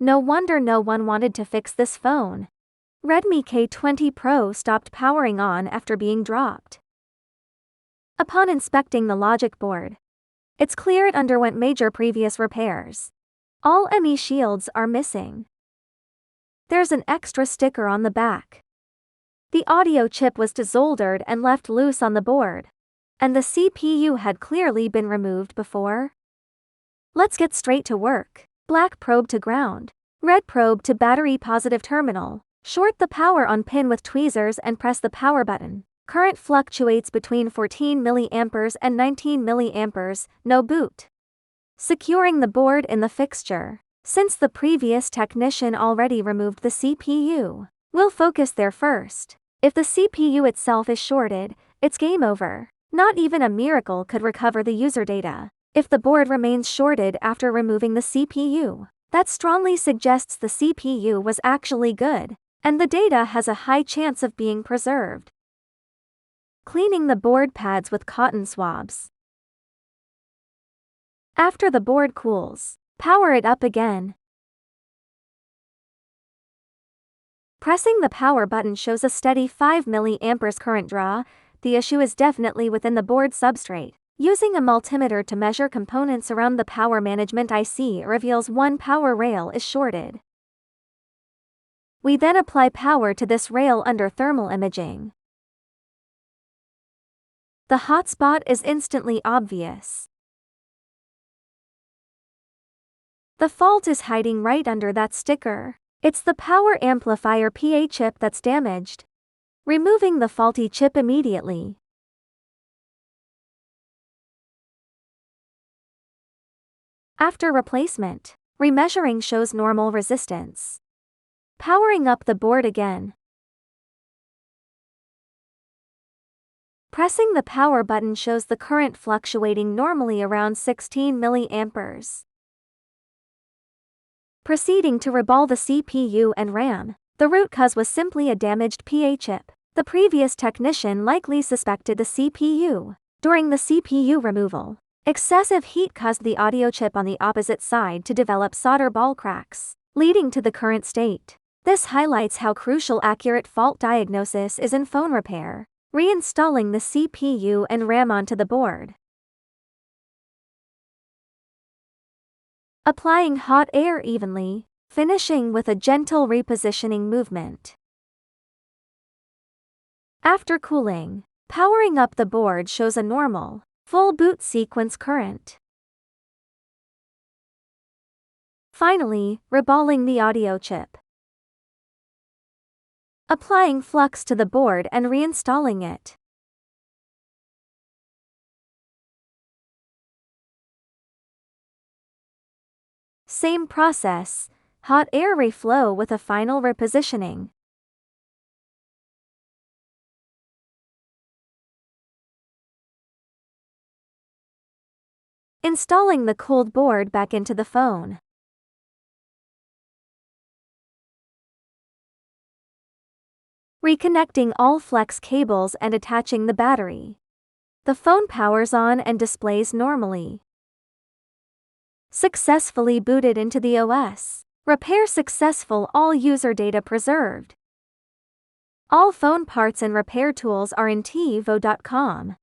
No wonder no one wanted to fix this phone. Redmi K20 Pro stopped powering on after being dropped. Upon inspecting the logic board, it's clear it underwent major previous repairs. All ME shields are missing. There's an extra sticker on the back. The audio chip was desoldered and left loose on the board, and the CPU had clearly been removed before. Let's get straight to work. Black probe to ground. Red probe to battery positive terminal. Short the power on pin with tweezers and press the power button. Current fluctuates between 14 mA and 19 mA, no boot. Securing the board in the fixture. Since the previous technician already removed the CPU, we'll focus there first. If the CPU itself is shorted, it's game over. Not even a miracle could recover the user data. If the board remains shorted after removing the CPU, that strongly suggests the CPU was actually good, and the data has a high chance of being preserved. Cleaning the board pads with cotton swabs. After the board cools, power it up again. Pressing the power button shows a steady 5 mA current draw. The issue is definitely within the board substrate. Using a multimeter to measure components around the power management IC reveals one power rail is shorted. We then apply power to this rail under thermal imaging. The hotspot is instantly obvious. The fault is hiding right under that sticker. It's the power amplifier PA chip that's damaged. Removing the faulty chip immediately. After replacement, remeasuring shows normal resistance. Powering up the board again. Pressing the power button shows the current fluctuating normally around 16 mA. Proceeding to reball the CPU and RAM, the root cause was simply a damaged PA chip. The previous technician likely suspected the CPU. During the CPU removal, excessive heat caused the audio chip on the opposite side to develop solder ball cracks, leading to the current state. This highlights how crucial accurate fault diagnosis is in phone repair. Reinstalling the CPU and RAM onto the board. Applying hot air evenly, finishing with a gentle repositioning movement. After cooling, powering up the board shows a normal, full boot sequence current. Finally, reballing the audio chip. Applying flux to the board and reinstalling it. Same process, hot air reflow with a final repositioning. Installing the cooled board back into the phone. Reconnecting all flex cables and attaching the battery. The phone powers on and displays normally. Successfully booted into the OS. Repair successful, all user data preserved. All phone parts and repair tools are in Teevo.com.